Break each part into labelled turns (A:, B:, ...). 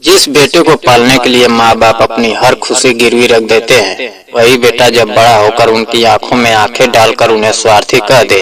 A: जिस बेटे को पालने के लिए माँ बाप अपनी हर खुशी गिरवी रख देते हैं, वही बेटा जब बड़ा होकर उनकी आंखों में आंखें डालकर उन्हें स्वार्थी कह दे,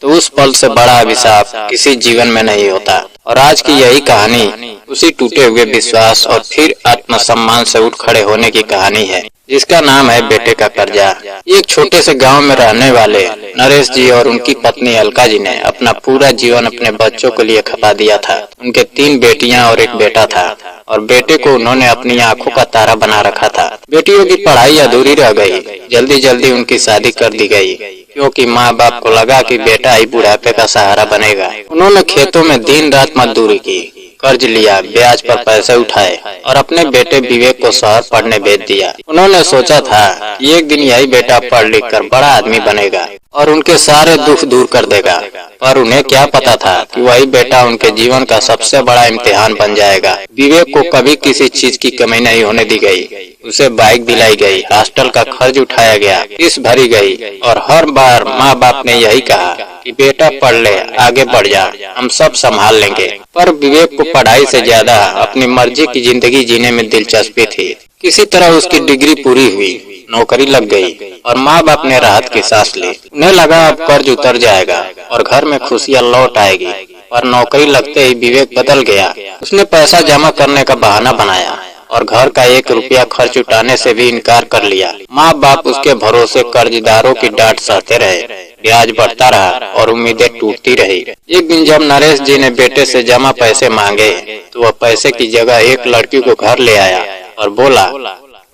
A: तो उस पल से बड़ा अभिशाप किसी जीवन में नहीं होता। और आज की यही कहानी उसी टूटे हुए विश्वास और फिर आत्मसम्मान से उठ खड़े होने की कहानी है, जिसका नाम है बेटे का कर्जा। एक छोटे से गांव में रहने वाले नरेश जी और उनकी पत्नी अलका जी ने अपना पूरा जीवन अपने बच्चों के लिए खपा दिया था। उनके 3 बेटियां और एक बेटा था, और बेटे को उन्होंने अपनी आंखों का तारा बना रखा था। बेटियों की पढ़ाई अधूरी रह गई, जल्दी जल्दी उनकी शादी कर दी गई, क्योंकि माँ बाप को लगा कि बेटा ही बुढ़ापे का सहारा बनेगा। उन्होंने खेतों में दिन रात मजदूरी की, कर्ज लिया, ब्याज पर पैसे उठाए और अपने बेटे विवेक को शहर पढ़ने भेज दिया। उन्होंने सोचा था कि एक दिन यही बेटा पढ़ लिख कर बड़ा आदमी बनेगा और उनके सारे दुख दूर कर देगा, पर उन्हें क्या पता था कि वही बेटा उनके जीवन का सबसे बड़ा इम्तिहान बन जाएगा। विवेक को कभी किसी चीज की कमी नहीं होने दी गई। उसे बाइक दिलाई गई, हॉस्टल का खर्च उठाया गया, फीस भरी गई, और हर बार माँ बाप ने यही कहा कि बेटा पढ़ ले, आगे बढ़ जा, हम सब संभाल लेंगे। पर विवेक को पढ़ाई से ज्यादा अपनी मर्जी की जिंदगी जीने में दिलचस्पी थी। किसी तरह उसकी डिग्री पूरी हुई, नौकरी लग गई और माँ बाप ने राहत की सांस ली। उन्हें लगा अब कर्ज उतर जाएगा और घर में खुशियाँ लौट आएगी। पर नौकरी लगते ही विवेक बदल गया। उसने पैसा जमा करने का बहाना बनाया और घर का 1 रुपया खर्च उठाने से भी इनकार कर लिया। माँ बाप उसके भरोसे कर्जदारों की डांट सहते रहे, ब्याज बढ़ता रहा और उम्मीदें टूटती रही। एक दिन जब नरेश जी ने बेटे से जमा पैसे मांगे, तो वह पैसे की जगह एक लड़की को घर ले आया और बोला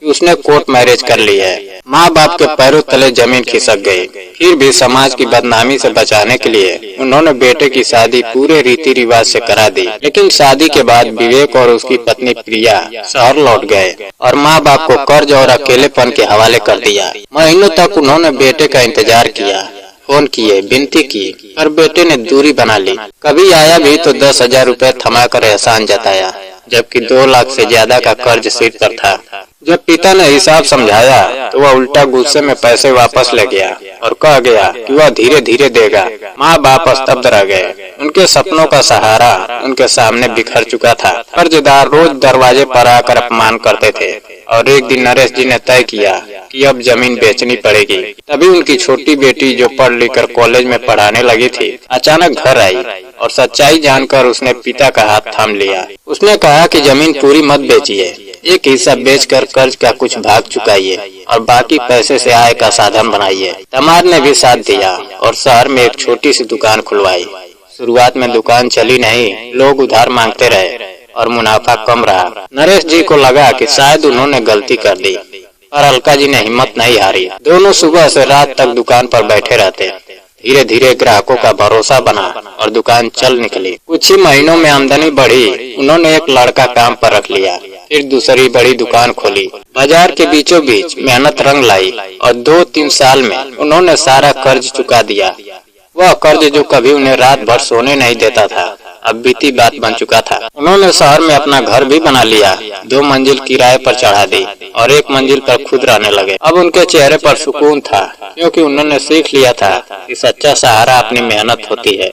A: कि उसने कोर्ट मैरिज कर ली है। माँ बाप के पैरों तले जमीन खिसक गई। फिर भी समाज की बदनामी से बचाने के लिए उन्होंने बेटे की शादी पूरे रीति रिवाज से करा दी। लेकिन शादी के बाद विवेक और उसकी पत्नी प्रिया शहर लौट गए और माँ बाप को कर्ज और अकेलेपन के हवाले कर दिया। महीनों तक उन्होंने बेटे का इंतजार किया, फोन किए, विनती की, पर बेटे ने दूरी बना ली। कभी आया भी तो 10,000 रुपए थमा कर एहसान जताया, जबकि 2 लाख से ज्यादा का कर्ज सिर पर था। जब पिता ने हिसाब समझाया तो वह उल्टा गुस्से में पैसे वापस ले गया और कह गया कि वह धीरे धीरे देगा। माँ बाप स्तब्ध रह गए। उनके सपनों का सहारा उनके सामने बिखर चुका था। कर्जदार रोज दरवाजे पर आकर अपमान करते थे और एक दिन नरेश जी ने तय किया कि अब जमीन बेचनी पड़ेगी। तभी उनकी छोटी बेटी, जो पढ़ लिख कर कॉलेज में पढ़ाने लगी थी, अचानक घर आई और सच्चाई जानकर उसने पिता का हाथ थाम लिया। उसने कहा कि जमीन पूरी मत बेचिए, एक हिस्सा बेचकर कर्ज का कुछ भाग चुकाइए और बाकी पैसे से आय का साधन बनाइए। दामाद ने भी साथ दिया और शहर में एक छोटी सी दुकान खुलवाई। शुरुआत में दुकान चली नहीं, लोग उधार मांगते रहे और मुनाफा कम रहा। नरेश जी को लगा कि शायद उन्होंने गलती कर दी, पर अलका जी ने हिम्मत नहीं हारी। दोनों सुबह से रात तक दुकान पर बैठे रहते। धीरे धीरे ग्राहकों का भरोसा बना और दुकान चल निकली। कुछ ही महीनों में आमदनी बढ़ी। उन्होंने एक लड़का काम पर रख लिया, फिर दूसरी बड़ी दुकान खोली। बाजार के बीचों बीच मेहनत रंग लाई और 2-3 साल में उन्होंने सारा कर्ज चुका दिया। वह कर्ज जो कभी उन्हें रात भर सोने नहीं देता था, अब बीती बात बन चुका था। उन्होंने शहर में अपना घर भी बना लिया, 2 मंजिल किराए पर चढ़ा दी और 1 मंजिल पर खुद रहने लगे। अब उनके चेहरे पर सुकून था, क्योंकि उन्होंने सीख लिया था कि सच्चा सहारा अपनी मेहनत होती है,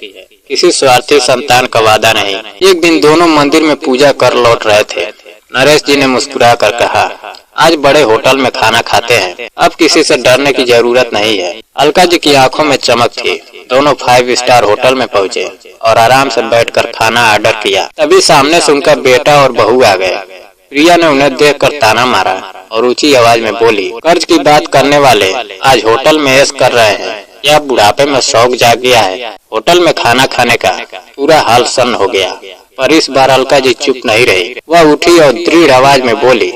A: किसी स्वार्थी संतान का वादा नहीं। एक दिन दोनों मंदिर में पूजा कर लौट रहे थे। नरेश जी ने मुस्कुरा कर कहा, आज बड़े होटल में खाना खाते हैं, अब किसी से डरने की जरूरत नहीं है। अलका जी की आंखों में चमक थी। दोनों 5 स्टार होटल में पहुँचे और आराम से बैठकर खाना ऑर्डर किया। तभी सामने से उनका बेटा और बहू आ गए। प्रिया ने उन्हें देखकर ताना मारा और ऊंची आवाज में बोली, कर्ज की बात करने वाले आज होटल में ऐश कर रहे हैं, क्या बुढ़ापे में शौक जाग गया है? होटल में खाना खाने का पूरा हाल सन्न हो गया। पर इस बार अलका जी चुप नहीं रही। वह उठी और दृढ़ आवाज में बोली,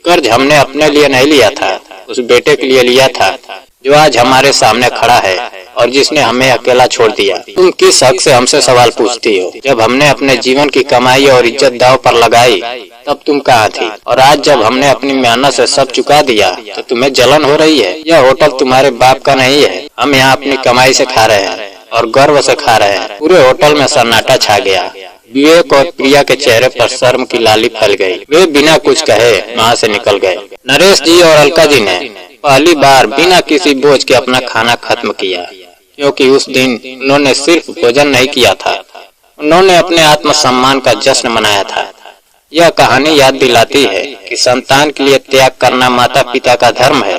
A: कर्ज हमने अपने लिए नहीं लिया था, उस बेटे के लिए लिया था जो आज हमारे सामने खड़ा है और जिसने हमें अकेला छोड़ दिया। तुम किस हक से हमसे सवाल पूछती हो? जब हमने अपने जीवन की कमाई और इज्जत दांव पर लगाई, तब तुम कहाँ थी? और आज जब हमने अपनी मेहनत से सब चुका दिया, तो तुम्हें जलन हो रही है? यह होटल तुम्हारे बाप का नहीं है, हम यहाँ अपनी कमाई से खा रहे हैं और गर्व से खा रहे हैं। पूरे होटल में सन्नाटा छा गया। विवेक और प्रिया के चेहरे पर शर्म की लाली फैल गई। वे बिना कुछ कहे वहाँ से निकल गए। नरेश जी और अलका जी ने पहली बार बिना किसी बोझ के अपना खाना खत्म किया, क्योंकि उस दिन उन्होंने सिर्फ भोजन नहीं किया था, उन्होंने अपने आत्मसम्मान का जश्न मनाया था। यह कहानी याद दिलाती है कि संतान के लिए त्याग करना माता पिता का धर्म है,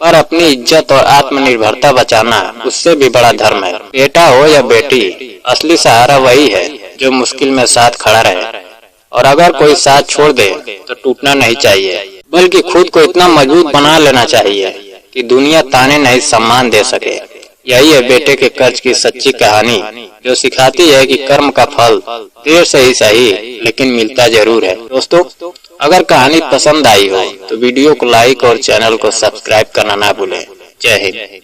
A: पर अपनी इज्जत और आत्मनिर्भरता बचाना उससे भी बड़ा धर्म है। बेटा हो या बेटी, असली सहारा वही है जो मुश्किल में साथ खड़ा रहे, और अगर कोई साथ छोड़ दे तो टूटना नहीं चाहिए, बल्कि खुद को इतना मजबूत बना लेना चाहिए कि दुनिया ताने नहीं सम्मान दे सके। यही है बेटे के कर्ज की सच्ची कहानी, जो सिखाती है कि कर्म का फल देर से ही सही लेकिन मिलता जरूर है। दोस्तों, अगर कहानी पसंद आई हो तो वीडियो को लाइक और चैनल को सब्सक्राइब करना ना भूलें। जय हिंद।